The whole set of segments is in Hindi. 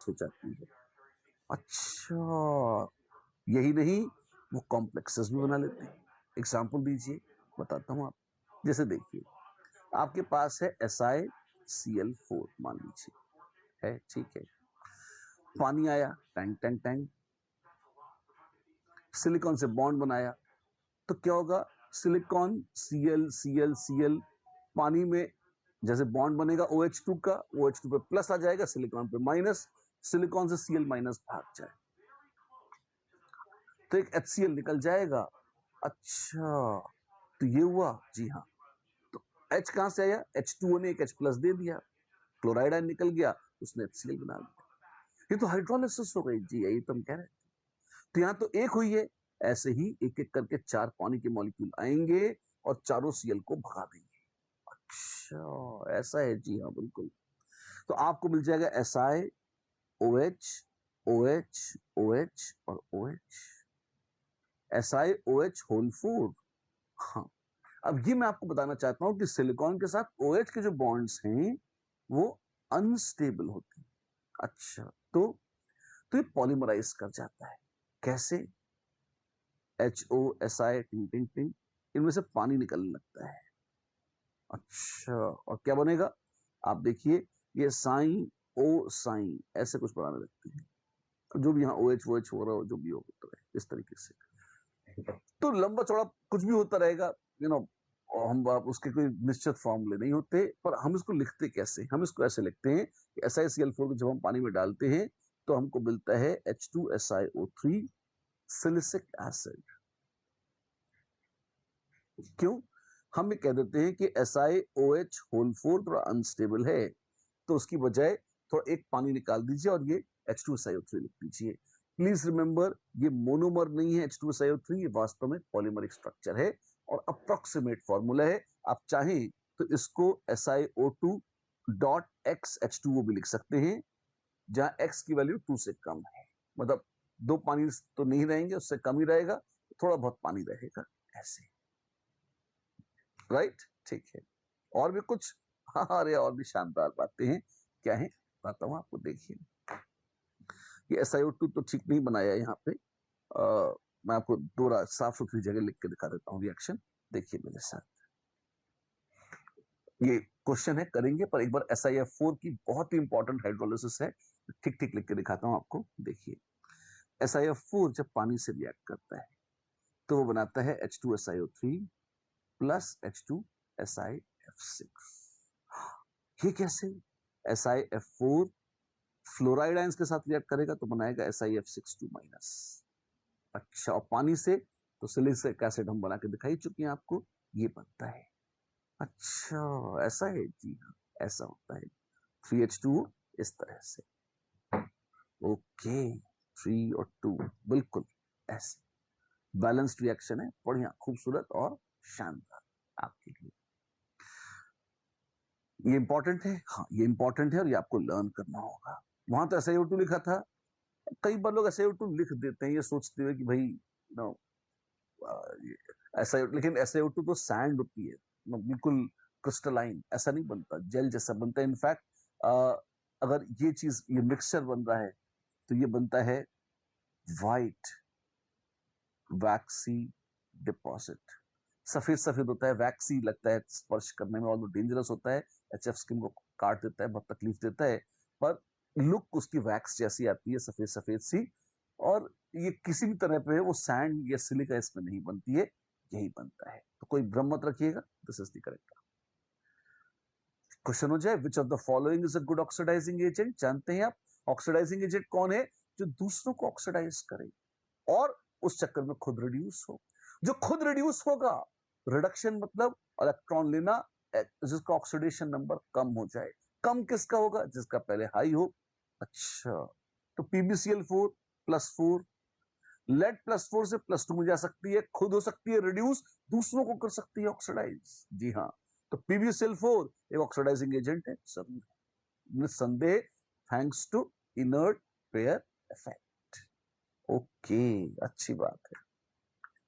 प्राप्त हो जाती है। अच्छा, यही नहीं, वो कॉम्प्लेक्सेस भी बना लेते हैं। एग्जाम्पल दीजिए, बताता हूं आप। जैसे देखिए, आपके पास है SiCl4 मान लीजिए, है ठीक है। पानी आया, टैंक टैंक टैंक, सिलिकॉन से बॉन्ड बनाया, तो क्या होगा, सिलिकॉन Cl पानी में जैसे बॉन्ड बनेगा OH2 का, OH2 पे प्लस आ जाएगा, सिलिकॉन पे माइनस, सिलिकॉन से Cl माइनस भाग जाए तो एक HCl निकल जाएगा। अच्छा, तो ये हुआ, जी हाँ। तो H कहां से आया, H2O ने एक H प्लस दे दिया, क्लोराइड आयन निकल गया, उसने HCl बना दिया। ये तो हाइड्रोलिसिस हो गई जी, यही तो हम कह रहे थे। तो यहां तो एक हुई है, ऐसे ही एक एक करके 4 पानी के मॉलिक्यूल आएंगे और चारों Cl को भगा देंगे। अच्छा, ऐसा है जी हाँ, बिल्कुल। तो आपको मिल जाएगा SiOH, OH, OH और OH, SiOH होल 4। हाँ, अब ये मैं आपको बताना चाहता हूं कि सिलिकॉन के साथ OH के जो बॉन्ड्स हैं वो अनस्टेबल होते हैं। अच्छा, तो ये पॉलीमराइज कर जाता है। कैसे, HO, Si, टिंग टिंग टिंग, इनमें से पानी निकलने लगता है। अच्छा, और क्या बनेगा, आप देखिए, ये साइन O साइन ऐसे कुछ बनाने लगते हैं, जो भी यहाँ OH OH हो रहा हो, जो भी होता है इस तरीके से। तो लंबा चौड़ा कुछ भी होता रहेगा, हम आप उसके कोई निश्चित फॉर्मूले नहीं होते, पर हम इसको लिखते कैसे, हम इसको ऐसे लिखते हैं कि SiCl4 को जब हम पानी में डालते हैं तो हमको मिलता है H2SiO3 सिलिसिक एसिड। क्यों, हम ये कह देते हैं कि SiOH होल 4 थोड़ा अनस्टेबल है, तो उसकी बजाय थोड़ा एक पानी निकाल दीजिए और ये H2SiO3 लिख दीजिए। प्लीज रिमेंबर, ये मोनोमर नहीं है H2SiO3, ये वास्तव में पॉलीमरिक स्ट्रक्चर है और अप्रोक्सीमेट फॉर्मूला है। आप चाहें तो इसको SiO2 डॉट x H2O भी लिख सकते हैं, जहां x की वैल्यू 2 से कम है, मतलब 2 पानी तो नहीं रहेंगे, उससे कम ही रहेगा, थोड़ा बहुत पानी रहेगा, ऐसे। राइट, ठीक है। और भी कुछ, हाँ, अरे और भी शानदार बातें हैं, क्या है बताता हूं आपको। देखिए, ये SiO2 तो ठीक नहीं बनाया यहाँ पे, मैं आपको दोरा साफ सुथरी जगह लिख के दिखा देता हूँ रिएक्शन। देखिए मेरे साथ, ये क्वेश्चन है, करेंगे, पर एक बार SiF4 की बहुत ही इंपॉर्टेंट हाइड्रोलिसिस है, ठीक ठीक लिख के दिखाता हूं आपको। देखिए, SiF4 जब पानी से रिएक्ट करता है तो वो बनाता है H2SiO3 प्लस H2SiF6। ये कैसे, SiF4 फ्लोराइड आयंस के साथ रिएक्ट करेगा तो बनाएगा SiF6 माइनस। अच्छा, और पानी से तो सिलिसिक एसिड हम बना के दिखाई चुके हैं आपको, ये बनता है। अच्छा, ऐसा है जी हाँ, ऐसा होता है 3H2O इस तरह से। ओके, 3 और 2 बिल्कुल ऐसे बैलेंस्ड रिएक्शन है, बढ़िया, खूबसूरत और शानदार आपके लिए। ये इंपॉर्टेंट है, हाँ ये इंपॉर्टेंट है और ये आपको लर्न करना होगा। वहां तो SiO2 लिखा था, कई बार लोग SiO2 लिख देते हैं ये सोचते हुए कि भाई नो ऐसा, लेकिन SiO2 तो सैंड होती है, बिल्कुल क्रिस्टलाइन, ऐसा नहीं बनता, जेल जैसा बनता है। इनफैक्ट अगर ये चीज, ये मिक्सचर बन रहा है तो ये बनता है वाइट वैक्सी डिपॉजिट, सफेद सफेद होता है, वैक्सी लगता है, स्पर्श करने में ऑलमोस्ट डेंजरस होता है, HF स्किन को काट देता है, बहुत तकलीफ देता है, पर लुक उसकी वैक्स जैसी आती है, सफेद सफेद सी। और ये किसी भी तरह पे वो सैंड या सिलिका इसमें नहीं बनती है, यही बनता है, तो कोई भ्रम मत रखिएगा, this is the correct. Question हो जाए, which of the following is a good oxidising agent, जानते हैं आप ऑक्सीडाइजिंग एजेंट कौन है, जो दूसरों को ऑक्सीडाइज करे और उस चक्कर में खुद रिड्यूस हो। जो खुद रिड्यूस होगा, रिडक्शन मतलब इलेक्ट्रॉन लेना, जिसका ऑक्सीडेशन नंबर कम हो जाए। कम किसका होगा, जिसका पहले हाई हो। अच्छा, तो PbCl4 +4, लेड +4 से +2 में जा सकती है, खुद हो सकती है रिड्यूस, दूसरों को कर सकती है ऑक्सीडाइज। जी हाँ, तो PbCl4 एक ऑक्सीडाइजिंग एजेंट है, सब निस्संदेह, thanks to inert pair effect. Okay, अच्छी बात है।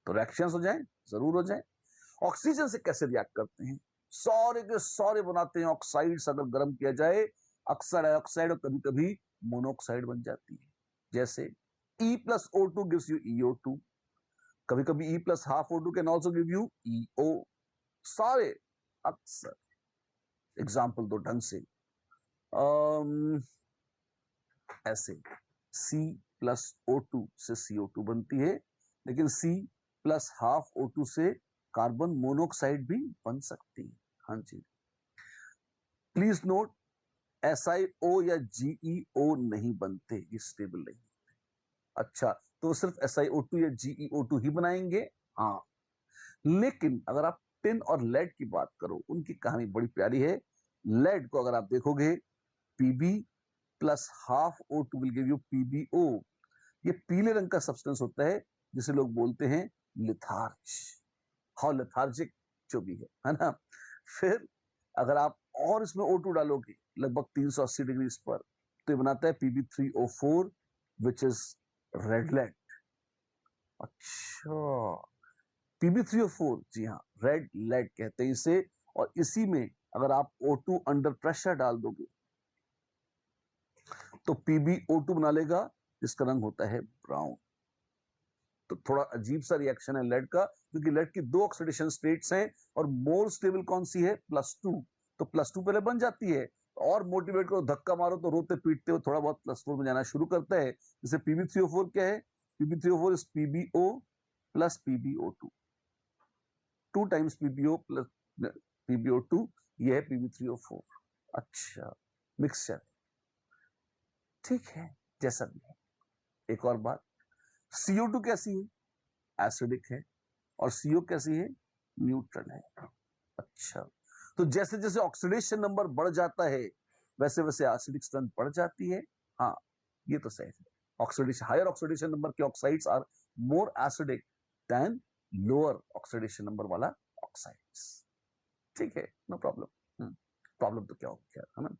तो रिएक्शंस हो जाएं, जरूर हो जाएं। ऑक्सीजन से कैसे रिएक्ट करते हैं, सारे के सारे बनाते हैं ऑक्साइड्स, अगर गर्म किया जाए, अक्सर डाइऑक्साइड और कभी कभी मोनोऑक्साइड बन जाती है। जैसे E plus O2 gives you EO2, कभी कभी E plus half O2 can also give you EO। सारे अक्सर एग्जाम्पल दो ढंग से, ऐसे C plus O2 से CO2 बनती है, लेकिन C plus half O2 से कार्बन मोनोऑक्साइड भी बन सकती है। हाँ जी, प्लीज नोट SiO या GeO नहीं बनते, ये स्टेबल नहीं। अच्छा, तो सिर्फ SiO2 या GeO2 ही बनाएंगे? हाँ, लेकिन अगर आप टिन और लेड की बात करो, उनकी कहानी बड़ी प्यारी है। लेड को अगर आप देखोगे, Pb plus half O2 will give you PbO। ये पीले रंग का सब्सटेंस होता है जिसे लोग बोलते हैं लिथार्ज, हाउ लेथार्जिक जो भी है ना। फिर अगर आप और इसमें O2 डालोगे लगभग 380 डिग्री पर, तो ये बनाता है Pb3O4 which is red lead. अच्छा, Pb3O4, जी हाँ, रेड लेड कहते हैं इसे। और इसी में अगर आप O2 अंडर प्रेशर डाल दोगे तो PbO2 बना लेगा, जिसका रंग होता है ब्राउन। तो थोड़ा अजीब सा रिएक्शन है लेड का, क्योंकि लेड की दो ऑक्सीडेशन स्टेट्स हैं और मोर स्टेबल कौन सी है? +2। तो +2 पहले बन जाती है, और मोटिवेट करो, धक्का मारो तो रोते पीटते हो थोड़ा बहुत +4 में जाना शुरू करता है। जैसे Pb3O4 क्या है? Pb3O4 is PbO plus PbO2, 2 times PbO plus PbO2, ये है Pb3O4। अच्छा, मिक्सचर, ठीक है, जैसा भी है। एक और बात, CO2 कैसी है? एसिडिक है, और CO कैसी है? न्यूट्रल है। अच्छा, तो जैसे जैसे ऑक्सीडेशन नंबर बढ़ जाता है वैसे वैसे एसिडिक स्ट्रेंथ बढ़ जाती है। हाँ, ये तो सही है। ऑक्सीडेशन, हायर ऑक्सीडेशन नंबर के oxides are more acidic than lower oxidation number वाला ऑक्साइड्स। ठीक है, नो प्रॉब्लम। प्रॉब्लम तो क्या हो गया, है ना।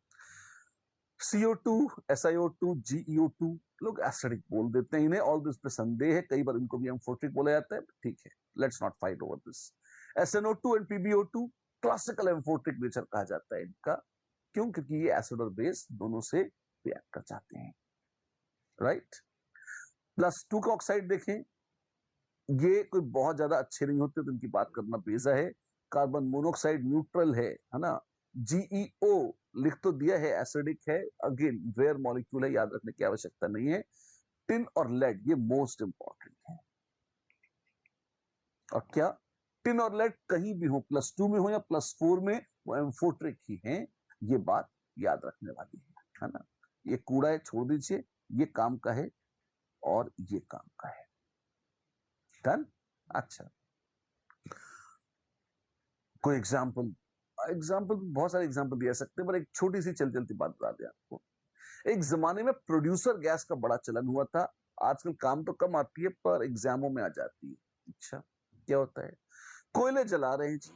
CO2, SiO2, GeO2, लोग एसिडिक बोल देते हैं इन्हें, ऑल दिस पे संदेह है, कई बार इनको भी एम्फोटिक बोला जाता है। ठीक है, let's not fight over this. SnO2 and PbO2 classical amphoteric nature कहा जाता है इनका, क्यों? क्योंकि ये एसिड और बेस दोनों से रिएक्ट कर जाते हैं, राइट। +2 का ऑक्साइड देखें, ये कोई बहुत ज्यादा अच्छे नहीं होते, तो इनकी बात करना बेजा है। कार्बन मोनोऑक्साइड न्यूट्रल है ना। GeO लिख तो दिया है, एसिडिक है, अगेन रेयर मॉलिक्यूल है, याद रखने की आवश्यकता नहीं है। टिन और लेड ये मोस्ट इंपॉर्टेंट है। और क्या, टिन और लेड कहीं भी हो, +2 में हो या +4 में, वो एम्फोट्रिक ही हैं, ये बात याद रखने वाली है ना। ये कूड़ा है, छोड़ दीजिए, ये काम का है और ये काम का है। डन। अच्छा, कोई एग्जाम्पल? एग्जाम्पल बहुत सारे एग्जाम्पल दे सकते हैं, पर एक छोटी सी चल चलती बात बता दें आपको। एक जमाने में प्रोड्यूसर गैस का बड़ा चलन हुआ था, आजकल काम तो कम आती है पर एग्जामों में आ जाती है। अच्छा, क्या होता है? कोयले जला रहे हैं जी,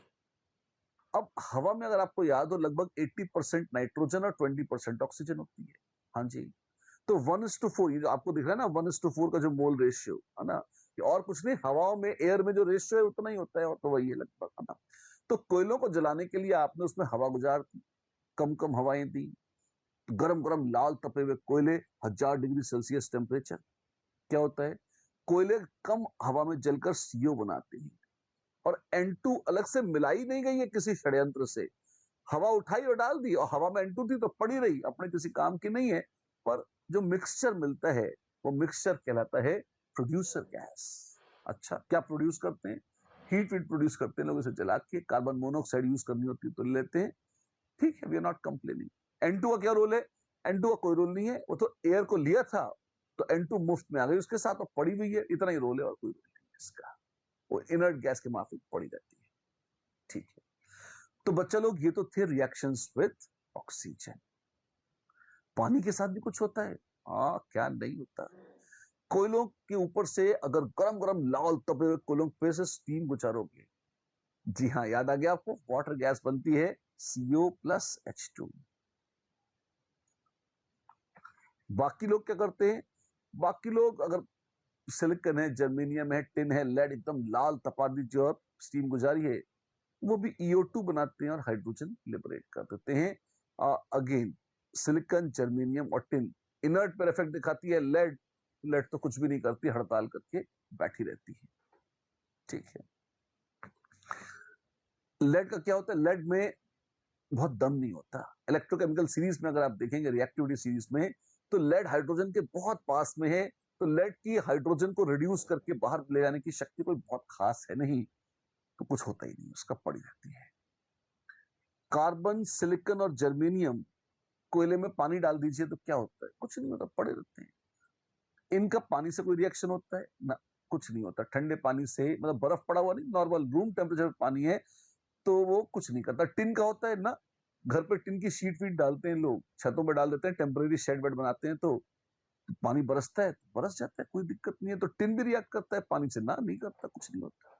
अब हवा में अगर आपको याद हो लगभग 80% नाइट्रोजन और 20% ऑक्सीजन होती है। हाँ जी, तो 1:4, ये जो आपको दिख रहा है ना, 1:4 का जो मोल रेशियो है ना, और कुछ नहीं, हवाओं में, एयर में जो रेशियो है उतना ही होता है, और तो वही है लगभग, है ना। तो कोयलों को जलाने के लिए आपने उसमें हवा गुजार दी, कम कम हवाएं दी, गरम गरम लाल तपे हुए कोयले, 1000 डिग्री सेल्सियस टेम्परेचर। क्या होता है? कोयले कम हवा में जलकर CO बनाते हैं, और N2 अलग से मिलाई नहीं गई है किसी षड्यंत्र से, हवा उठाई और डाल दी, और हवा में N2 थी तो पड़ी रही, अपने किसी काम की नहीं है। पर जो मिक्सचर मिलता है वो मिक्सचर कहलाता है प्रोड्यूसर गैस। अच्छा, क्या प्रोड्यूस करते हैं? हीट वीट प्रोड्यूस करते हैं लोग, इसे जला के कार्बन मोनोऑक्साइड यूज करनी होती है तो ले लेते हैं। ठीक है, we are not complaining. N2 का क्या रोल है? N2 का कोई रोल नहीं है, वो तो एयर को लिया था तो N2 मुफ्त में आ गई उसके साथ और पड़ी हुई है, इतना ही रोल है और कोई रोल नहीं है इसका, वो इनर्ट गैस के माफिक पड़ी रहती है। ठीक है, तो बच्चा लोग, ये तो थे रिएक्शंस विद ऑक्सीजन। पानी के साथ भी कुछ होता है, हाँ, क्या नहीं होता। कोयलों के ऊपर से अगर गरम गरम लाल तपे हुए कोयलों पे से स्टीम गुजारोगे, जी हाँ, याद आ गया आपको, वाटर गैस बनती है, CO प्लस H2। बाकी लोग क्या करते हैं? बाकी लोग अगर सिलिकॉन है, जर्मेनियम है, टिन है, लेड, एकदम लाल तपा दी जो स्टीम गुजारी है, वो भी EO2 बनाते हैं और हाइड्रोजन लिबरेट कर देते हैं। अगेन, सिलिकॉन, जर्मेनियम और टिन इनर्ट पर इफेक्ट दिखाती है लेड, लेड तो कुछ भी नहीं करती, हड़ताल करके बैठी रहती है। ठीक है, लेड का क्या होता है, लेड में बहुत दम नहीं होता। इलेक्ट्रोकेमिकल सीरीज में अगर आप देखेंगे, रिएक्टिविटी सीरीज में, तो लेड हाइड्रोजन के बहुत पास में है, तो लेड की हाइड्रोजन को रिड्यूस करके बाहर ले जाने की शक्ति कोई बहुत खास है नहीं, तो कुछ होता ही नहीं, उसका पड़ी रहती है। कार्बन, सिलिकॉन और जर्मेनियम, कोयले में पानी डाल दीजिए तो क्या होता है, कुछ नहीं होता, पड़े रहते हैं। इनका पानी से कोई रिएक्शन होता है ना, कुछ नहीं होता। ठंडे पानी से, मतलब बर्फ पड़ा हुआ नहीं, नॉर्मल रूम टेम्परेचर पानी है तो वो कुछ नहीं करता। टिन का होता है ना, घर पे टिन की शीट वीट डालते हैं लोग, छतों पे डाल देते हैं, टेम्परेरी शेड वेड बनाते हैं, तो पानी बरसता है, बरस जाता है, कोई दिक्कत नहीं है। तो टिन भी रिएक्ट करता है पानी से ना, नहीं करता, कुछ नहीं होता।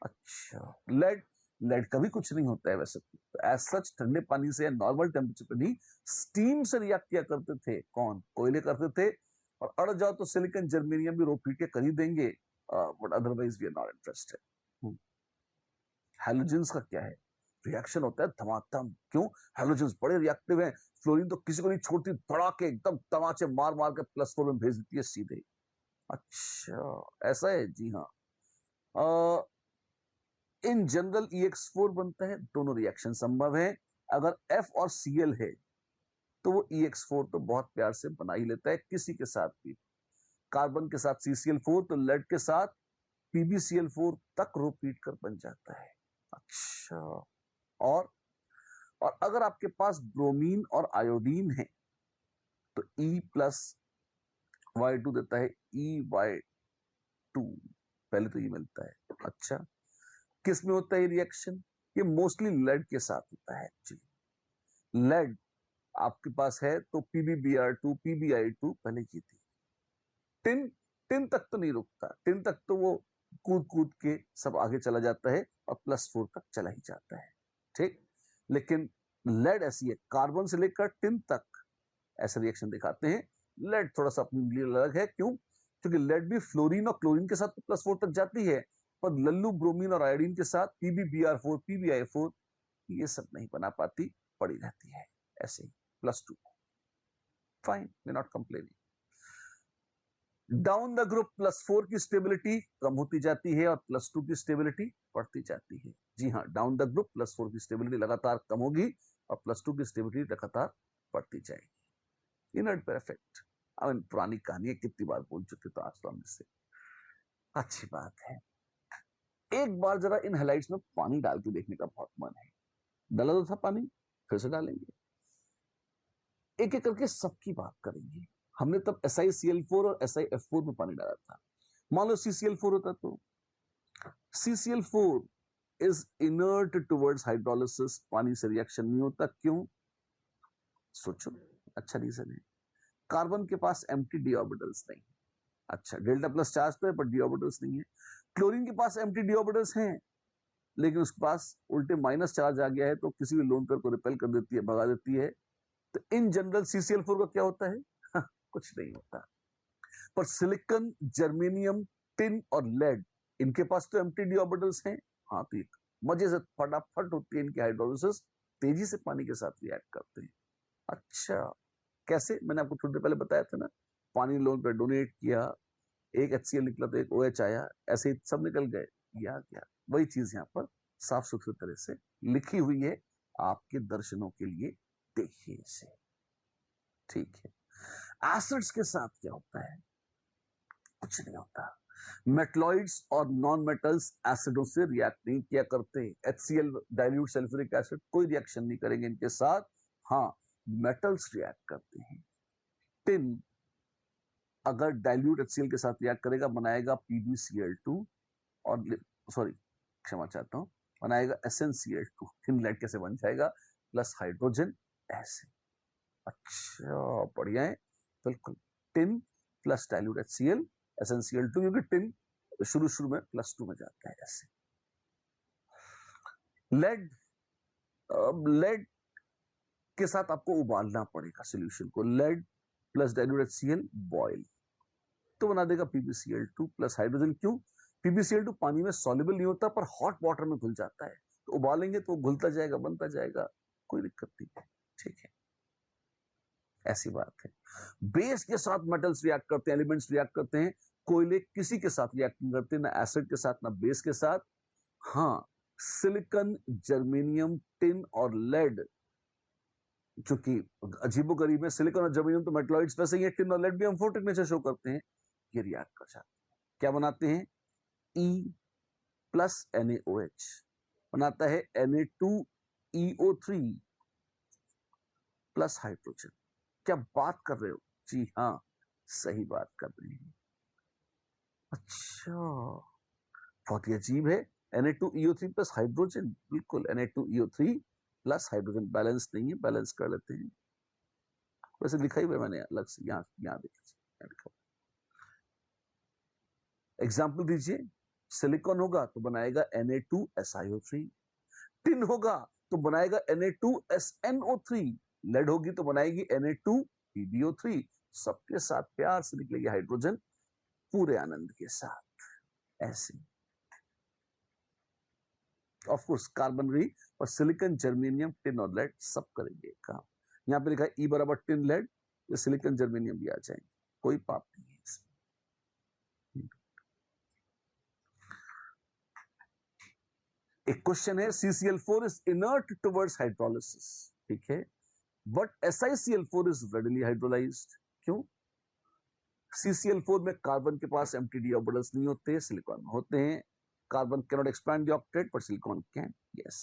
अच्छा, लेड, लेड का भी कुछ नहीं होता है वैसे तो एज सच, ठंडे पानी से या नॉर्मल टेम्परेचर पे नहीं, स्टीम से रिएक्ट किया करते थे, कौन, कोयले करते थे। और अड़ जाओ तो सिलिकॉन जर्मेनियम भी रोक पीट के कर ही देंगे, but otherwise we are not interested. Halogens का क्या है, रिएक्शन होता है धमाधम, क्यों, हैलोजेंस बड़े रिएक्टिव हैं, फ्लोरीन तो किसी को नहीं छोड़ती, धड़ाके एकदम तमाचे मार मार के +4 में भेज देती है सीधे। अच्छा, ऐसा है, जी हाँ। इन जनरल EX4 बनता है, दोनों रिएक्शन संभव है। अगर F और Cl है तो वो EX4 तो बहुत प्यार से बना ही लेता है किसी के साथ भी। कार्बन के साथ CCl4, तो लेड के साथ PbCl4 तक रिपीट कर बन जाता है। अच्छा, और अगर आपके पास ब्रोमीन और आयोडीन है तो E+Y2 देता है EY2, पहले तो ये मिलता है। अच्छा, किस में होता है रिएक्शन, ये मोस्टली लेड के साथ होता है एक्चुअली। लेड आपके पास है तो PbBr2 PbI2 पहले की थी। टिन, टिन तक तो नहीं रुकता, टिन तक तो वो कूद कूद के सब आगे चला जाता है और +4 तक चला ही जाता है, ठीक। लेकिन लेड ऐसी है, कार्बन से लेकर टिन तक ऐसे रिएक्शन दिखाते हैं। लेड थोड़ा सा अपने लिए अलग है, क्यों, क्योंकि लेड भी फ्लोरीन और क्लोरीन के साथ तो +4 तक जाती है, पर लल्लू, ब्रोमीन और आयोडीन के साथ PbBr4 PbI4 ये सब नहीं बना पाती, पड़ी रहती है ऐसे ही +2। Fine, we not complaining. Down the group +4 की स्टेबिलिटी कम होती जाती है और +2 की स्टेबिलिटी बढ़ती जाती है। जी हाँ, डाउन द ग्रुप +4 की स्टेबिलिटी लगातार कम होगी और +2 की स्टेबिलिटी लगातार बढ़ती जाएगी। इनर्ट पर इफेक्ट, पुरानी कहानी है, कितनी बार बोल चुके, तो आज तो हम इससे, अच्छी बात है। एक बार जरा इन हाइलाइट्स में पानी डाल के देखने का बहुत मन है। डाला तो था पानी, फिर से डालेंगे, एक एक करके सबकी बात करेंगे। हमने तब SiCl4 और SiF4 में पानी डाला था। मान लो CCl4 होता तो CCl4 is inert towards hydrolysis, पानी से रिएक्शन नहीं होता, क्यों, सोचो, अच्छा रीजन है। कार्बन के पास एम्प्टी डी ऑर्बिटल्स नहीं, अच्छा डेल्टा प्लस चार्ज तो है पर डी ऑर्बिटल्स नहीं है। क्लोरीन के पास एम्प्टी डी ऑर्बिटल्स हैं, लेकिन उसके पास उल्टे माइनस चार्ज आ गया है, तो किसी भी लोन पेयर को रिपेल कर देती है, भगा देती है। तो इन जनरल CCl4 का क्या होता है, कुछ नहीं होता। पर सिलिकॉन, जर्मेनियम, टिन और लेड, इनके पास तो एम्प्टी डी ऑर्बिटल्स हैं, हाँ, तो मजे से फटाफट होती है इनकी हाइड्रोलिसिस, तेजी से पानी के साथ रिएक्ट करते हैं। अच्छा, कैसे, मैंने आपको थोड़ी देर पहले बताया था ना, पानी लोन पे डोनेट किया, एक HCl निकला तो एक OH आया, ऐसे ही सब निकल गए, या क्या, वही चीज यहाँ पर साफ सुथरी तरह से लिखी हुई है आपके दर्शनों के लिए, देखिए इसे, ठीक है। एसिड्स के साथ क्या होता है, कुछ नहीं होता। मेटलॉइड्स और नॉन मेटल्स एसिडों से रिएक्ट नहीं किया करते। HCl डाइल्यूट सल्फ्यूरिक एसिड कोई रिएक्शन नहीं करेंगे इनके साथ, हाँ, मेटल्स रिएक्ट करते हैं। टिन अगर डाइल्यूट HCl के साथ रिएक्ट करेगा, बनाएगा PbCl2 और, सॉरी क्षमा चाहता हूं, बनाएगा SnCl2। टिन लेड कैसे बन जाएगा, प्लस हाइड्रोजन, ऐसे। अच्छा, बढ़िया है, बिल्कुल, tin plus dilute HCl SnCl2, क्योंकि टिन शुरू शुरू में +2 में जाता है ऐसे। लेड, लेड के साथ आपको उबालना पड़ेगा सोल्यूशन को, lead plus dilute HCl boil, तो बना देगा PbCl2 प्लस हाइड्रोजन, क्यों, PbCl2 पानी में सॉल्युबल नहीं होता पर हॉट वाटर में घुल जाता है, तो उबालेंगे तो घुलता जाएगा, बनता जाएगा, कोई दिक्कत नहीं है, ठीक है। ऐसी बात है। बेस के साथ मेटल्स रिएक्ट करते हैं, एलिमेंट्स रिएक्ट करते हैं, कोयले किसी के साथ रिएक्ट नहीं करते, ना एसिड के साथ ना बेस के साथ। हाँ, सिलिकॉन, जर्मेनियम, टिन और लेड, जो कि अजीबोगरीब है, सिलिकॉन और जर्मेनियम तो मेटलॉइड्स वैसे ही है, टिन और लेड भी अम्फोर्टिक नेचर शो करते हैं, ये रिएक्ट कर जाते हैं। क्या बनाते हैं? E प्लस NaOH बनाता है Na2EO3 प्लस हाइड्रोजन। क्या बात कर रहे हो? जी हाँ, सही बात कर रहे हैं। अच्छा, बहुत ही अजीब है। Na2EO3 प्लस हाइड्रोजन, बिल्कुल Na2EO3 प्लस हाइड्रोजन, बैलेंस नहीं है, बैलेंस कर लेते हैं। वैसे लिखा ही हुआ मैंने अलग से, यहाँ देखिए। एग्जाम्पल दीजिए। सिलिकॉन होगा तो बनाएगा Na2SiO3, टिन होगा तो बनाएगा Na2SNO3, लेड होगी तो बनाएगी Na2PbO3। सबके साथ प्यार से निकलेगी हाइड्रोजन, पूरे आनंद के साथ। ऐसे ऑफ कोर्स कार्बन भी, और सिलिकॉन, जर्मेनियम, टिन और लेड सब करेंगे काम। यहाँ पे लिखा है E बराबर टिन लेड, ये सिलिकॉन जर्मेनियम भी आ जाएंगे, कोई पाप नहीं है इसमें। एक क्वेश्चन है, CCl4 is inert towards hydrolysis, ठीक है, but SiCl4 is readily hydrolysed. क्यों? CCl4 में कार्बन के पास एम्प्टी ऑर्बिटल्स नहीं होते, सिलिकॉन में होते हैं। Carbon can not expand the octet but silicon can, yes.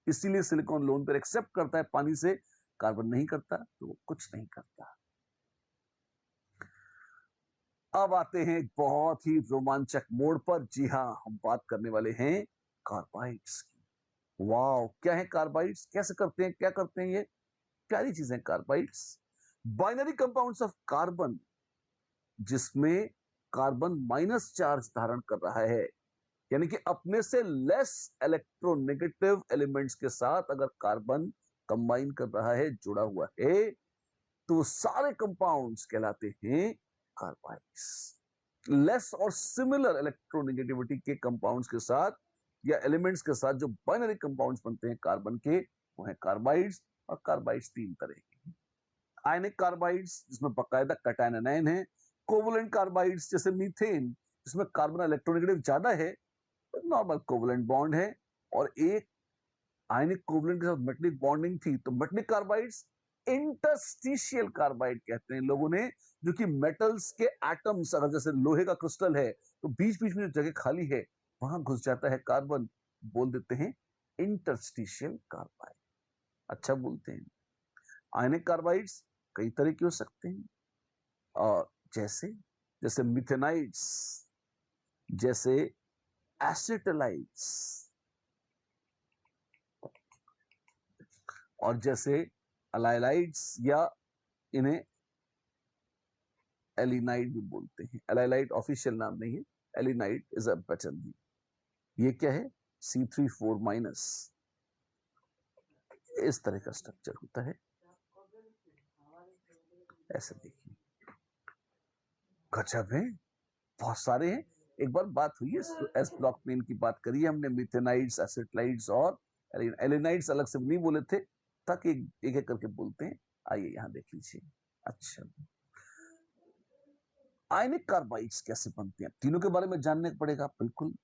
इसीलिए सिलिकॉन लोन पेयर एक्सेप्ट करता है पानी से, कार्बन नहीं करता, तो वो कुछ नहीं करता। अब आते हैं एक बहुत ही रोमांचक मोड़ पर। जी हाँ, हम बात करने वाले हैं कार्बाइड्स की। वाओ, क्या है कार्बाइड्स, कैसे करते हैं, क्या करते हैं ये? प्यारी चीजें carbides. Binary compounds of carbon, जिसमें कार्बन माइनस चार्ज धारण कर रहा है, यानी कि अपने से लेस इलेक्ट्रोनेगेटिव एलिमेंट्स के साथ अगर कार्बन कंबाइन कर रहा है, जुड़ा हुआ है, तो सारे कंपाउंड्स कहलाते हैं कार्बाइड्स। लेस और सिमिलर इलेक्ट्रोनेगेटिविटी के कंपाउंड्स के साथ या एलिमेंट्स के साथ जो बाइनरी कंपाउंड्स बनते हैं कार्बन के, वो है कार्बाइड्स। और कार्बाइड्स तीन तरह के हैं। आयनिक कार्बाइड्स, जिसमें बकायदा कैटायन एनायन है। कोवलेंट कार्बाइड्स, जैसे मीथेन, जिसमें कार्बन इलेक्ट्रोनेगेटिव ज्यादा है, नॉर्मल कोवलेंट बॉन्ड है। और एक आयनिक कोवलेंट के साथ मेटलिक बॉन्डिंग थी, तो मेटलिक कार्बाइड्स। इंटरस्टिशियल कार्बाइड कहते हैं लोगों ने, जो कि मेटल्स के एटम्स, अगर जैसे लोहे का क्रिस्टल है तो बीच बीच में जो जगह खाली है वहां घुस जाता है कार्बन, बोल देते हैं इंटरस्टिशियल कार्बाइड। अच्छा बोलते हैं। आयनिक कार्बाइड्स कई तरह के हो सकते हैं, और जैसे जैसे मिथेनाइड्स, जैसे एसिटलाइड्स, और जैसे अलाइलाइड्स, या इन्हें एलिनाइड भी बोलते हैं। एलाइलाइड ऑफिशियल नाम नहीं है, एलिनाइड इज अ बेटर नेम। ये क्या है? C3 4-, इस तरह का स्ट्रक्चर होता है। ऐसे देखिए, गजब है, बहुत सारे हैं। एक बार बात हुई है, एस ब्लॉक में इनकी बात करी है हमने, मिथेनाइड्स, एसिटलाइड्स और एलिनाइड्स अलग से नहीं बोले थे, ताकि एक एक करके बोलते हैं। आइए यहां देख लीजिए। अच्छा, आयनिक कार्बाइड्स कैसे बनते हैं, तीनों के बारे में जानने पड़ेगा, बिल्कुल।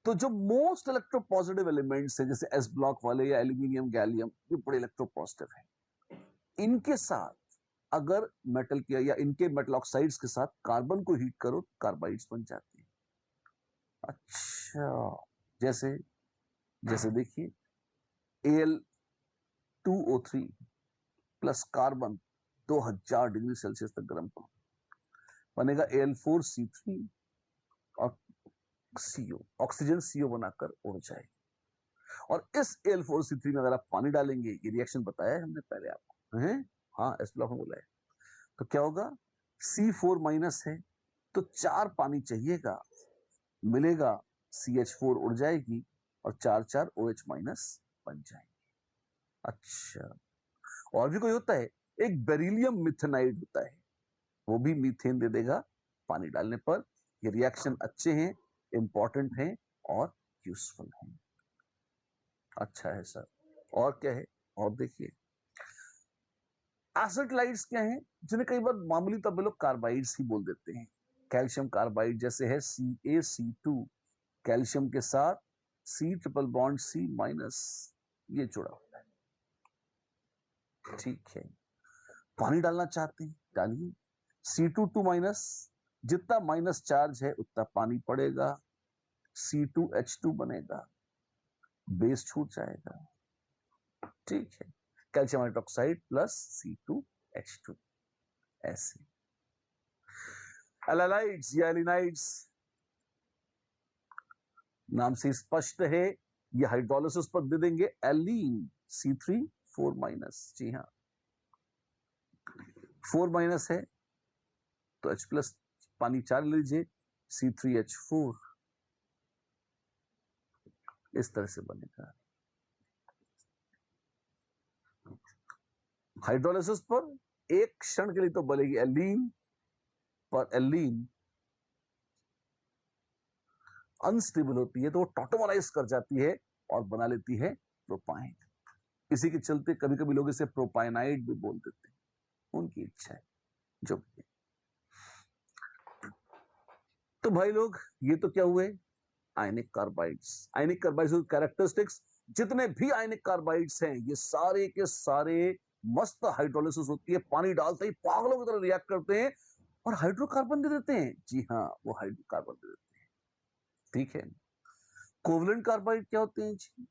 तो जो मोस्ट इलेक्ट्रोपॉजिटिव एलिमेंट्स हैं, जैसे एस ब्लॉक वाले या एल्यूमिनियम, गैलियम, ये बड़े इलेक्ट्रोपॉजिटिव हैं। इनके साथ अगर मेटल किया, या इनके मेटल ऑक्साइड्स के साथ कार्बन को हीट करो, कार्बाइड्स बन जाते हैं। अच्छा, जैसे जैसे देखिए, Al2O3 plus carbon 2000 degree Celsius तक गर्म बनेगा Al4C3, और CO, ऑक्सीजन CO बनाकर उड़ जाएगी। और इस Al4C3 में अगर आप पानी डालेंगे, ये रिएक्शन बताया है हमने पहले आपको, है? हाँ, एस ब्लॉक में बोला है। तो क्या होगा? C4- है, तो 4 पानी चाहिएगा, मिलेगा, CH4 उड़ जाएगी, और 4 OH- बन जाएंगे। अच्छा, और भी कोई होता है, एक बेरिलियम मिथेनाइड होता है, वो भी मीथेन दे देगा पानी डालने पर। ये रिएक्शन अच्छे हैं, इंपॉर्टेंट हैं, और यूजफुल हैं। अच्छा है सर, और क्या है? और देखिए, एसिडलाइड्स क्या हैं, जिन्हें कई बार मामूली तौर पे लोग कार्बाइड्स ही बोल देते हैं। कैल्शियम कार्बाइड जैसे है CaC2, कैल्शियम के साथ C triple bond C minus, ये जुड़ा होता है। ठीक है, पानी डालना चाहते हैं, डालिए। C2 माइनस, जितना माइनस चार्ज है उतना पानी पड़ेगा, C2H2 बनेगा, बेस छूट जाएगा। ठीक है, कैल्शियम हाइड्रोक्साइड प्लस C2H2, ऐसे। एलाइड्स या एलिनाइड्स, नाम से स्पष्ट है, ये हाइड्रोलिसिस पर दे देंगे एलीन C3 4 माइनस। जी हाँ, 4 माइनस है तो H प्लस पानी 4 लीजिए, C3H4, इस तरह से बनेगा। हाइड्रोलिसिस पर एक क्षण के लिए तो बनेगी एलीन, पर एलीन अनस्टेबल होती है तो वो टॉटोमराइज कर जाती है और बना लेती है प्रोपाइन। इसी के चलते कभी कभी लोग इसे प्रोपाइनाइड भी बोल देते हैं, उनकी इच्छा है जो भी है। तो भाई लोग, ये तो क्या हुए आयनिक कार्बाइड्स। आयनिक कार्बाइड्स की कैरेक्टरिस्टिक्स, जितने भी आयनिक कार्बाइड्स हैं ये सारे के सारे मस्त हाइड्रोलिसिस होती है, पानी डालते ही पागलों की तरह रिएक्ट करते हैं और हाइड्रोकार्बन दे देते हैं। जी हाँ, वो हाइड्रोकार्बन दे देते हैं। ठीक है, कोवलेंट कार्बाइड क्या होते हैं जी?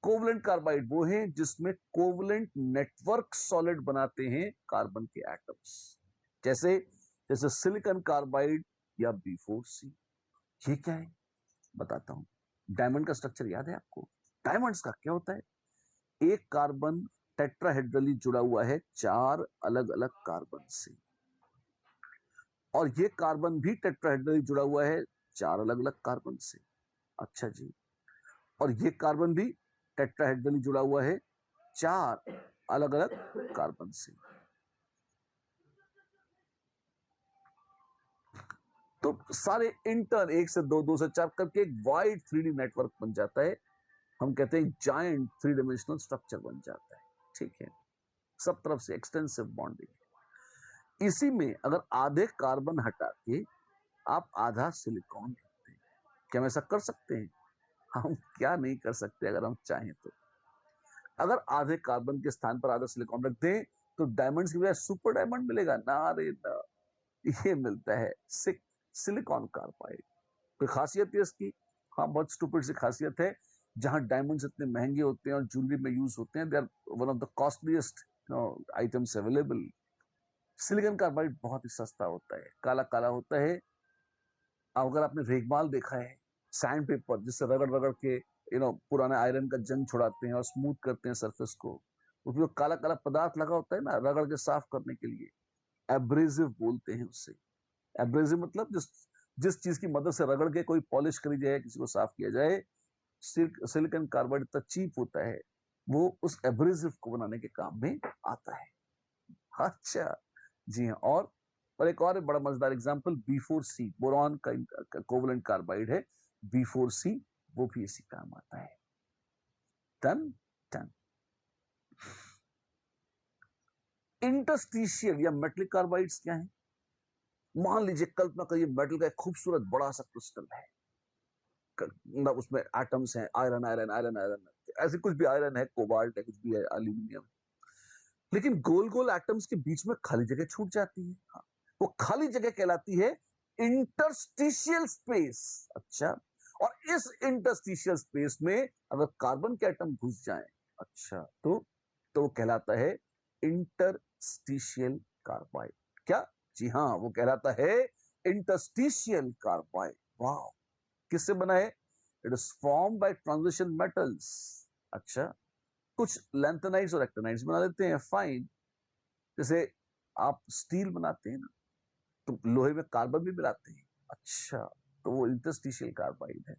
कोवलेंट कार्बाइड वो हैं जिसमें कोवलेंट नेटवर्क सॉलिड बनाते हैं कार्बन के एटम्स, जैसे जैसे सिलिकॉन कार्बाइड या B4C। ये क्या है बताता हूं। डायमंड का स्ट्रक्चर याद है आपको? डायमंड्स का क्या होता है, एक कार्बन टेट्राहेड्रली जुड़ा हुआ है 4 अलग अलग कार्बन से, और ये कार्बन भी टेट्राहेड्रली जुड़ा हुआ है 4 अलग अलग कार्बन से। अच्छा जी, और ये कार्बन भी टेट्राहेड्रली जुड़ा हुआ है 4 अलग अलग कार्बन से। तो सारे इंटर 1 से 2, 2 से 4 करके एक वाइड 3D नेटवर्क बन जाता है। हम कहते हैं जायंट 3 डायमेंशनल स्ट्रक्चर बन जाता है। ठीक है, सब तरफ से एक्सटेंसिव बॉन्डिंग। इसी में अगर आधे कार्बन हटा के आप आधा सिलिकॉन रखते हैं, क्या हम ऐसा कर सकते हैं? हम क्या नहीं कर सकते अगर हम चाहें तो। अगर आधे कार्बन के स्थान पर आधा सिलिकॉन रख दें तो डायमंड्स की बजाय सुपर डायमंड मिलेगा ना? रे ना, ये मिलता है सिलिकॉन कार्बाइड। कोई खासियत है इसकी? हाँ, बहुत स्टूपिड सी खासियत है। जहां डायमंड्स इतने महंगे होते हैं और ज्वेलरी में यूज होते हैं, they are one of the costliest items available. Silicon carbide बहुत ही सस्ता होता है, काला काला होता है। अगर आपने रेगमाल देखा है, सैंड पेपर जिससे रगड़ रगड़ के पुराने आयरन का जंग छुड़ाते हैं और स्मूथ करते हैं सरफेस को, उसमें काला काला पदार्थ लगा होता है ना रगड़ के साफ करने के लिए, एब्रेसिव बोलते हैं उससे। एब्रेसिव मतलब जिस जिस चीज की मदद से रगड़ के कोई पॉलिश करी जाए, किसी को साफ किया जाए, सिलिकॉन कार्बाइड इतना चीप होता है, वो उस एब्रेसिव को बनाने के काम में आता है। अच्छा जी हाँ, और एक और बड़ा मजेदार एग्जांपल B4C, बोरॉन का कोवलेंट कार्बाइड है B4C, वो भी इसी काम आता है। टन टन। इंटरस्टिशियल या मेटलिक कार्बाइड्स क्या है? मान लीजिए, कल्पना करिए मेटल का एक खूबसूरत बड़ा सा क्रिस्टल है, मतलब उसमें एटम्स हैं, आयरन आयरन आयरन आयरन, ऐसे कुछ भी आयरन है, कोबाल्ट है, कुछ भी है, एल्यूमिनियम, लेकिन गोल गोल एटम्स के बीच में खाली जगह छूट जाती है। हाँ, वो खाली जगह कहलाती है इंटरस्टिशियल स्पेस। अच्छा, और इस इंटरस्टिशियल स्पेस में अगर कार्बन के एटम घुस जाएं, अच्छा, तो वो कहलाता है इंटरस्टिशियल कार्बाइड। क्या? जी हाँ, वो कहलाता है इंटरस्टिशियल कार्बाइड। वाह, किससे बना है? It is form by transition metals. अच्छा, कुछ लैंथेनाइड्स और एक्टिनाइड्स बना देते हैं, फाइन। जैसे आप स्टील बनाते हैं ना, तो लोहे में कार्बन भी मिलाते हैं। अच्छा, तो वो इंटरस्टिशियल कार्बाइड है।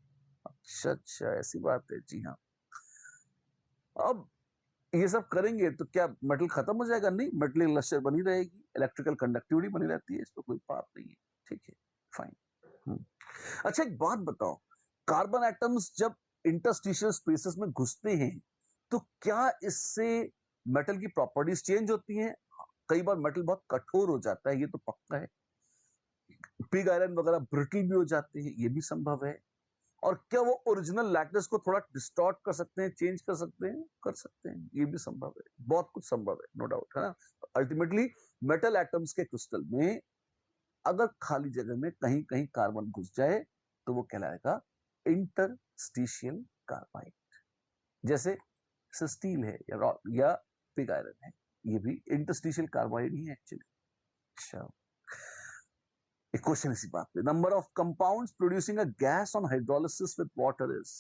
अच्छा अच्छा, ऐसी बात है। जी हाँ, अब ये सब करेंगे तो क्या मेटल खत्म हो जाएगा? नहीं, मेटल लश्कर बनी रहेगी, इलेक्ट्रिकल कंडक्टिविटी बनी रहती है, इसमें कोई बात नहीं है। ठीक है, फाइन। अच्छा, एक बात बताओ, कार्बन एटम्स जब इंटरस्टिशियल स्पेसेस में घुसते हैं तो क्या इससे मेटल की प्रॉपर्टीज चेंज होती हैं, कई बार मेटल बहुत कठोर हो जाता है, ये तो पक्का है। पिग आयरन वगैरह ब्रिटल भी हो जाते हैं, ये भी संभव है। और क्या वो ओरिजिनल लैटिस को थोड़ा डिस्टॉर्ट कर सकते हैं, चेंज कर सकते हैं? कर सकते हैं, ये भी संभव है। बहुत कुछ संभव है, नो डाउट, है ना। अल्टीमेटली मेटल एटम्स के क्रिस्टल में अगर खाली जगह में कहीं कहीं कार्बन घुस जाए तो वो कहलाएगा इंटरस्टिशियल कार्बाइड। जैसे स्टील है या रॉक या पिग आयरन है, ये भी इंटरस्टिशियल कार्बाइड ही है एक्चुअली। अच्छा, एक क्वेश्चन इसी बात पे, number of compounds producing a gas on hydrolysis with water is.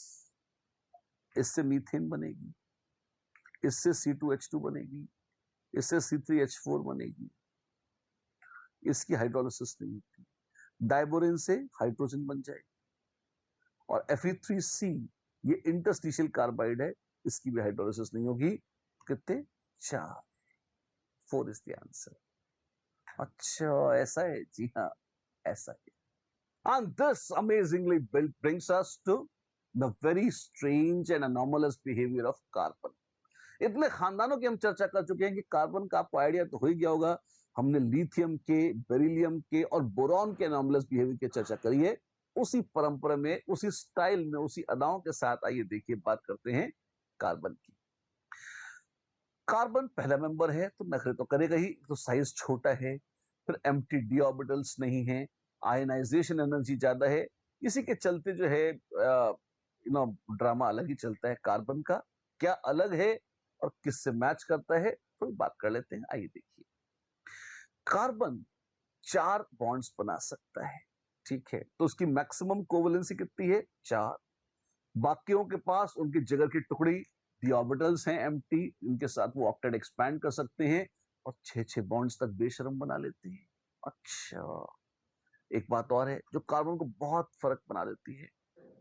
इससे मीथेन बनेगी, इससे C2H2 बनेगी, इससे C3H4 बनेगी, इसकी हाइड्रोलिसिस नहीं होती। डाइबोरिन से हाइड्रोजन बन जाएगी, और Fe3C ये इंटरस्टिशियल कार्बाइड है, इसकी भी हाइड्रोलिसिस नहीं होगी। कितने? 4। 4 इज द आंसर। अच्छा, ऐसा है, जी हाँ, ऐसा है। And this amazingly brings us to the very strange and anomalous behavior of carbon. इतने खानदानों की हम चर्चा कर चुके हैं कि कार्बन का आपको आइडिया तो हो ही गया होगा। हमने लिथियम के, बेरिलियम के और बोरॉन के एनॉमलस बिहेवियर की चर्चा करी है। उसी परंपरा में, उसी स्टाइल में, उसी अदाओं के साथ आइए देखिए बात करते हैं कार्बन की। कार्बन पहला मेंबर है तो नखरे तो करेगा ही, तो साइज छोटा है, फिर एम्प्टी डी ऑर्बिटल्स नहीं है, आयनाइजेशन एनर्जी ज्यादा है। इसी के चलते जो है ड्रामा अलग ही चलता है कार्बन का। क्या अलग है और किससे मैच करता है, थोड़ी बात कर लेते हैं, आइए देखिए। कार्बन 4 बॉन्ड्स बना सकता है, ठीक है, तो उसकी मैक्सिमम कोवेलेंसी कितनी है? 4। बाकियों के पास उनकी जगह की टुकड़ी डी ऑर्बिटल्स हैं एम्प्टी, इनके साथ वो ऑक्टेट एक्सपैंड कर सकते हैं और 6 बॉन्ड्स तक बेशरम बना लेते हैं। अच्छा, एक बात और है जो कार्बन को बहुत फर्क बना देती है,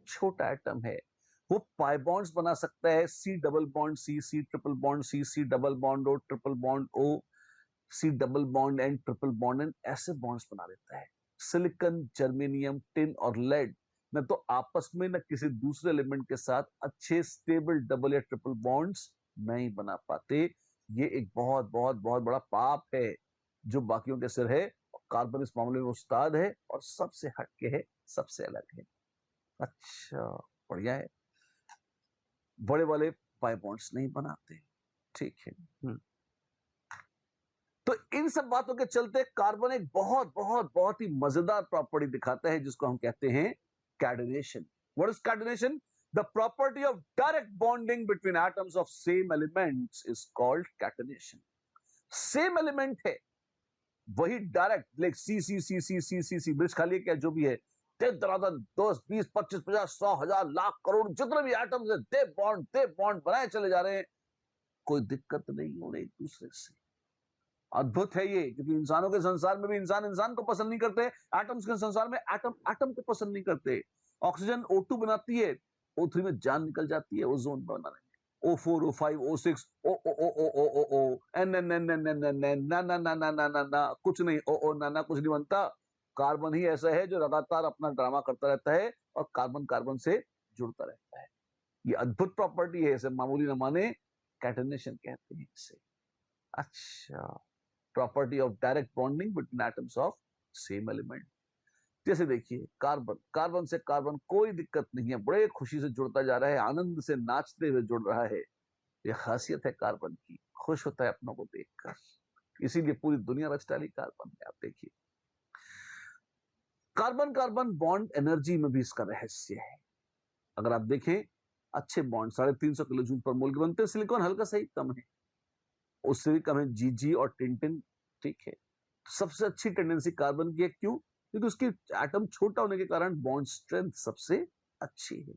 छोटा एटम है, वो पाई बॉन्ड्स बना सकता है, C double bond C, C triple bond C, C double bond O, triple bond O, C double bond N, triple bond N, ऐसे बॉन्ड्स बना लेता है। सिलिकॉन, जर्मेनियम, टिन और लेड में तो आपस में न किसी दूसरे एलिमेंट के साथ अच्छे स्टेबल डबल या ट्रिपल बॉन्ड्स नहीं बना पाते। ये एक बहुत बहुत बहुत बड़ा पाप है जो बाकियों के सिर है। कार्बन इस मामले में उस्ताद है और सबसे हटके है, सबसे अलग है। अच्छा, बढ़िया है, बड़े वाले पाई बॉन्ड्स नहीं बनाते, ठीक है। तो इन सब बातों के चलते कार्बन एक बहुत बहुत बहुत ही मजेदार प्रॉपर्टी दिखाता है जिसको हम कहते हैं catenation. What is catenation? The property of direct bonding between atoms of same elements is called catenation. Same element है, वही direct, like C C C C C C C bridge खाली क्या जो भी है, 10, 20, 25, 50, 100, 1000, लाख, करोड़, जितने भी एटम्स है, दे बॉन्ड बनाए चले जा रहे हैं, कोई दिक्कत नहीं हो रही एक दूसरे से। अद्भुत है ये, क्योंकि इंसानों के संसार में भी इंसान इंसान को पसंद नहीं करते, एटम्स के संसार में एटम एटम को पसंद नहीं करते। ऑक्सीजन O2 बनाती है, O3 में जान निकल जाती है ओजोन बनाने में। O4, O5, O6, O N N N N N N N ना ना ना ना ना ना ना कुछ नहीं, O ना ना कुछ नहीं बनता। कार्बन ही ऐसा है जो लगातार अपना ड्रामा करता रहता है और कार्बन कार्बन से जुड़ता रहता है। ये अद्भुत प्रॉपर्टी है, इसे मामूली न माने, कैटेनेशन कहते हैं इसे। अच्छा, property of direct bonding between atoms of same element. जैसे देखिए कार्बन, कार्बन से कार्बन कोई दिक्कत नहीं है, बड़े खुशी से जुड़ता जा रहा है, आनंद से नाचते हुए जुड़ रहा है। ये खासियत है कार्बन की, खुश होता है अपनों को देखकर, इसीलिए पूरी दुनिया रच डाली कार्बन में। आप देखिए कार्बन कार्बन बॉन्ड एनर्जी में भी इसका रहस्य है। अगर आप देखें अच्छे बॉन्ड 350 किलो जूल पर मोल के बनते हैं, सिलिकॉन हल्का सही कम है, उससे भी कम है जीजी और टिंटिन, ठीक है। सबसे अच्छी टेंडेंसी कार्बन की है, क्यों? क्योंकि उसकी एटम छोटा होने के कारण बॉन्ड स्ट्रेंथ सबसे अच्छी है।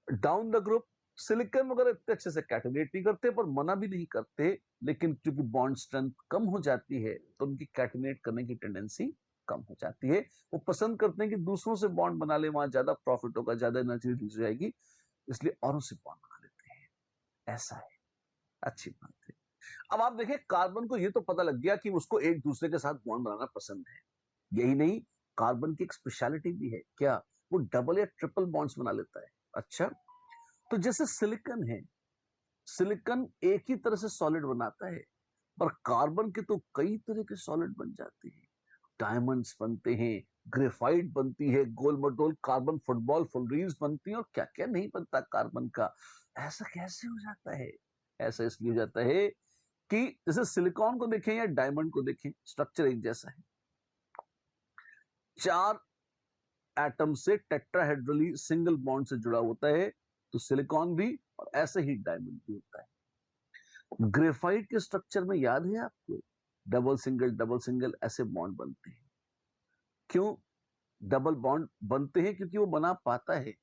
डाउन द ग्रुप सिलिकॉन वगैरह इतने अच्छे से कैटेनेट नहीं करते, पर मना भी नहीं करते, लेकिन क्योंकि बॉन्ड स्ट्रेंथ कम हो जाती है तो उनकी कैटेनेट करने की टेंडेंसी कम हो जाती है। वो पसंद करते हैं कि दूसरों से बॉन्ड बना ले, वहां ज्यादा प्रॉफिट होगा, ज्यादा एनर्जी रिलीज हो जाएगी, इसलिए औरों से बॉन्ड बना लेते हैं। ऐसा है, अच्छी बात है। अब आप देखिए कार्बन को ये तो पता लग गया कि उसको एक दूसरे के साथ बॉन्ड बनाना पसंद है। यही नहीं, कार्बन की एक स्पेशलिटी भी है, क्या? वो डबल या ट्रिपल बॉन्ड्स बना लेता है। अच्छा, तो जैसे सिलिकॉन है, सिलिकॉन एक ही तरह से सॉलिड बनाता है, पर कार्बन के तो कई तरह के सॉलिड बन जाते हैं। डायमंड्स बनते हैं, ग्रेफाइट बनती है, गोल मटोल कार्बन फुटबॉल फुलरीज बनती हैं, और क्या क्या नहीं बनता कार्बन का। ऐसा कैसे हो जाता है? ऐसा इसलिए हो जाता है कि जैसे सिलिकॉन को देखें या डायमंड को देखें, स्ट्रक्चर एक जैसा है। 4 एटम से टेट्राहेड्रली सिंगल बॉन्ड से जुड़ा होता है, तो सिलिकॉन भी और ऐसे ही डायमंड भी होता है। ग्रेफाइट के स्ट्रक्चर में याद है आपको, डबल सिंगल ऐसे बॉन्ड बनते हैं। क्यों डबल बॉन्ड बनते हैं? क्योंकि वो बना पाता है।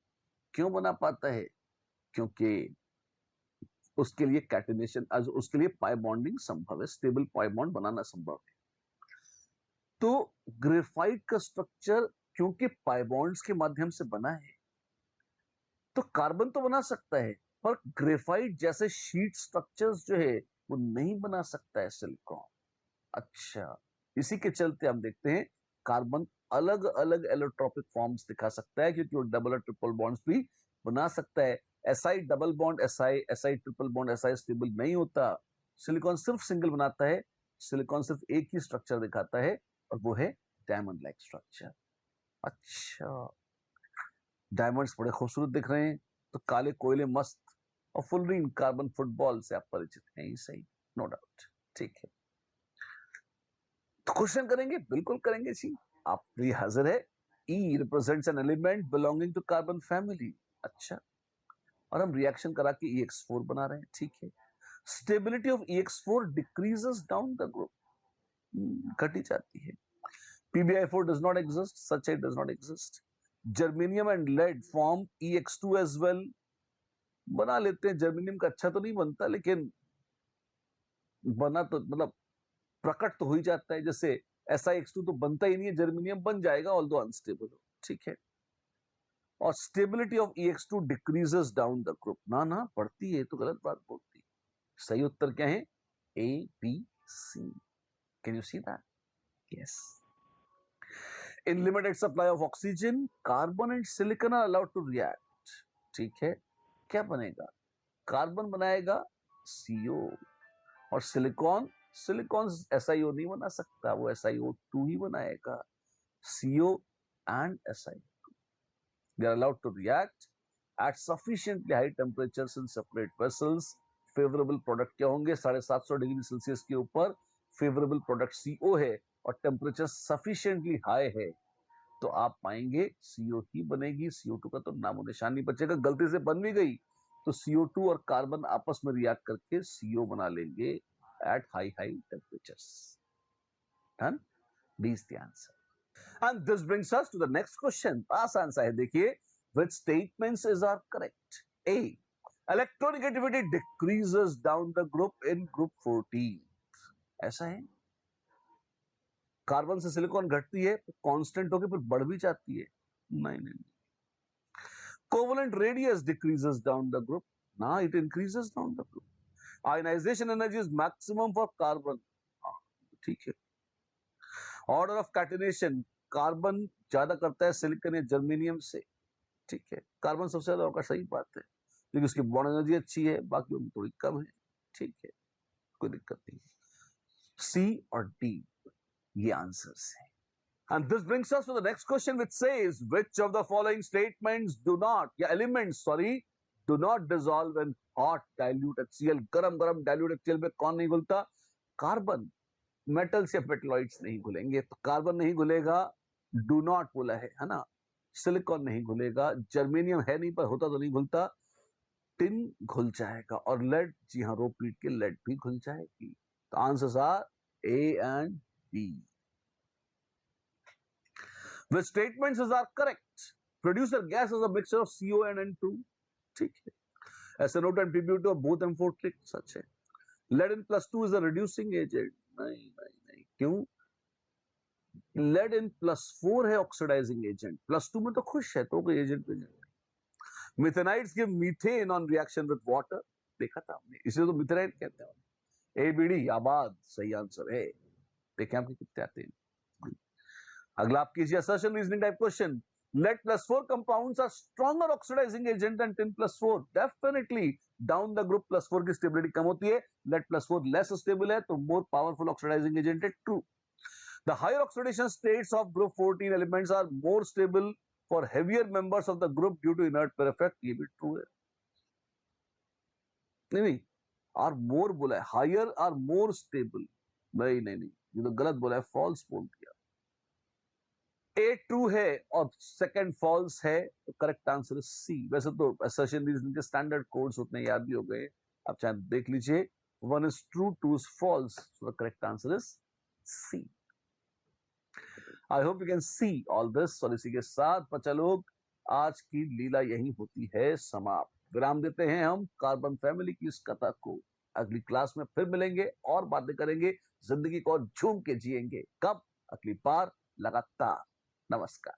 क्यों बना पाता है? क्योंकि उसके लिए कैटिनेशन, उसके लिए पाई बॉन्डिंग संभव है, स्टेबल पाई बॉन्ड बनाना संभव है। तो ग्रेफाइट का स्ट्रक्चर क्योंकि पाई बॉन्ड्स के माध्यम से बना है, तो कार्बन तो बना सकता है, पर ग्रेफाइट जैसे शीट स्ट्रक्चर्स जो है वो नहीं बना सकता है सिलिकॉन। अच्छा, इसी के चलते हम देखते हैं कार्बन अलग अलग एलोट्रोपिक फॉर्म्स दिखा सकता है, क्योंकि वो डबल और ट्रिपल बॉन्ड्स भी बना सकता है। SI double bond, SI SI triple bond, SI stable नहीं होता। सिलिकॉन सिर्फ सिंगल बनाता है। सिलिकॉन सिर्फ एक ही स्ट्रक्चर दिखाता है, और वो है डायमंड लाइक स्ट्रक्चर। अच्छा, डायमंड्स बड़े खूबसूरत दिख रहे हैं, तो काले कोयले मस्त और फुलरीन कार्बन फुटबॉल से आप परिचित हैं ही सही, नो डाउट। ठीक है, तो क्वेश्चन करेंगे, बिल्कुल करेंगे जी। आप भी हाजिर है। E represents an element belonging to carbon family. अच्छा, और हम रिएक्शन करा के EX4 बना रहे हैं, ठीक है। Stability of EX4 decreases down the group, घटी जाती है। PbI4 does not exist, such it does not exist. Germanium and lead form EX2 as well. बना लेते हैं, जर्मेनियम का अच्छा तो नहीं बनता, लेकिन बना तो मतलब प्रकट तो हो ही जाता है। जैसे SiX2 तो बनता ही नहीं है, जर्मेनियम बन जाएगा ऑल्दो अनस्टेबल हो, ठीक है। और stability of EX2 decreases down the group, ना ना बढ़ती है, तो गलत बात बोलती है। सही उत्तर क्या है? A B C। Can you see that? Yes. In limited supply of oxygen, carbon and silicon are allowed to react. ठीक है, क्या बनेगा? कार्बन बनाएगा CO, और सिलिकॉन, सिलिकॉन SiO नहीं बना सकता, वो SiO2 ही बनाएगा। CO and SiO2, they are allowed to react at sufficiently high temperatures in separate vessels. Favourable product क्या होंगे? 750 डिग्री सेल्सियस के ऊपर फेवरेबल प्रोडक्ट CO है, और टेम्परेचर सफिशिएंटली हाई है, तो आप पाएंगे CO ही बनेगी। CO2 का तो नामो निशान नहीं बचेगा। गलती से बन भी गई तो CO2 और कार्बन आपस में रिएक्ट करके CO बना लेंगे at high temperatures. Done? D is the answer. And this brings us to the next question. पास आंसर है, देखिए, which statements is are correct? A, electronegativity decreases down the group in group 14। ऐसा है, कार्बन से सिलिकॉन घटती है, कांस्टेंट होकर फिर बढ़ भी जाती है। नहीं नहीं, covalent radius decreases down the group. Now it increases down the group. Ionization energy is maximum for carbon. ठीक है। Order of catenation, कार्बन ज्यादा करता है सिलिकॉन या जर्मेनियम से, ठीक है। कार्बन सबसे ज्यादा होगा, सही बात है, क्योंकि उसकी बॉन्ड एनर्जी अच्छी है, बाकी उनकी थोड़ी कम है, ठीक है, कोई दिक्कत नहीं। सी और डी ये आंसर्स हैं। And this brings us to the next question, which says, which of the following statements do not, या elements, sorry, do not dissolve in hot dilute HCl? गरम गरम dilute HCl में कौन नहीं घुलता? कार्बन। मेटल्स या मेटलॉइड्स नहीं घुलेंगे, तो कार्बन नहीं घुलेगा, डू नॉट बोला है ना। सिलिकॉन नहीं घुलेगा, जर्मेनियम है नहीं पर होता तो नहीं घुलता, टिन घुल जाएगा, और लेड, जी हाँ, रो पीट के लेड भी घुल जाएगी। तो answers are A and B. Which statements are correct? Producer gas is a mixture of CO and N2. ठीक है। SNO2 and PbO2 are both M4 trick, सच है। Lead in +2 is a reducing agent. नहीं नहीं नहीं, क्यों? Lead in +4 है ऑक्सीडाइजिंग एजेंट, +2 में तो खुश है, तो कोई एजेंट पे जाएगा। Methanides give methane on reaction with water, देखा था हमने, इसे तो मिथेनाइड कहते हैं। ABD आबाद सही आंसर है। देखें आपके कितने आते हैं। अगला आप कीजिए assertion reasoning type question. Lead plus 4 compounds are stronger oxidizing agent than tin plus 4. Definitely down the group plus 4 की stability कम होती है, lead plus 4 less stable है, तो more powerful oxidizing agent है. True. The higher oxidation states of group 14 elements are more stable for heavier members of the group due to inert pair effect. ये भी true है. नहीं, are more बोला है, higher are more stable. नहीं, ये तो गलत बोला है, false बोल दिया. A ट्रू है और सेकंड फॉल्स है, तो करेक्ट आंसर इज सी. वैसे तो असर्शन रीजनिंग के स्टैंडर्ड कोड्स उतने याद भी हो गए, आप चाहे देख लीजिए. One is true, two is false, so the correct answer is C. I hope you can see all this. और इसी के साथ बच्चा लोग, आज की लीला यही होती है समाप्त. विराम देते हैं हम कार्बन फैमिली की इस कथा को. अगली क्लास में फिर मिलेंगे और बातें करेंगे, जिंदगी को झूम के जिएंगे. कब? अगली बार, लगातार. नमस्कार.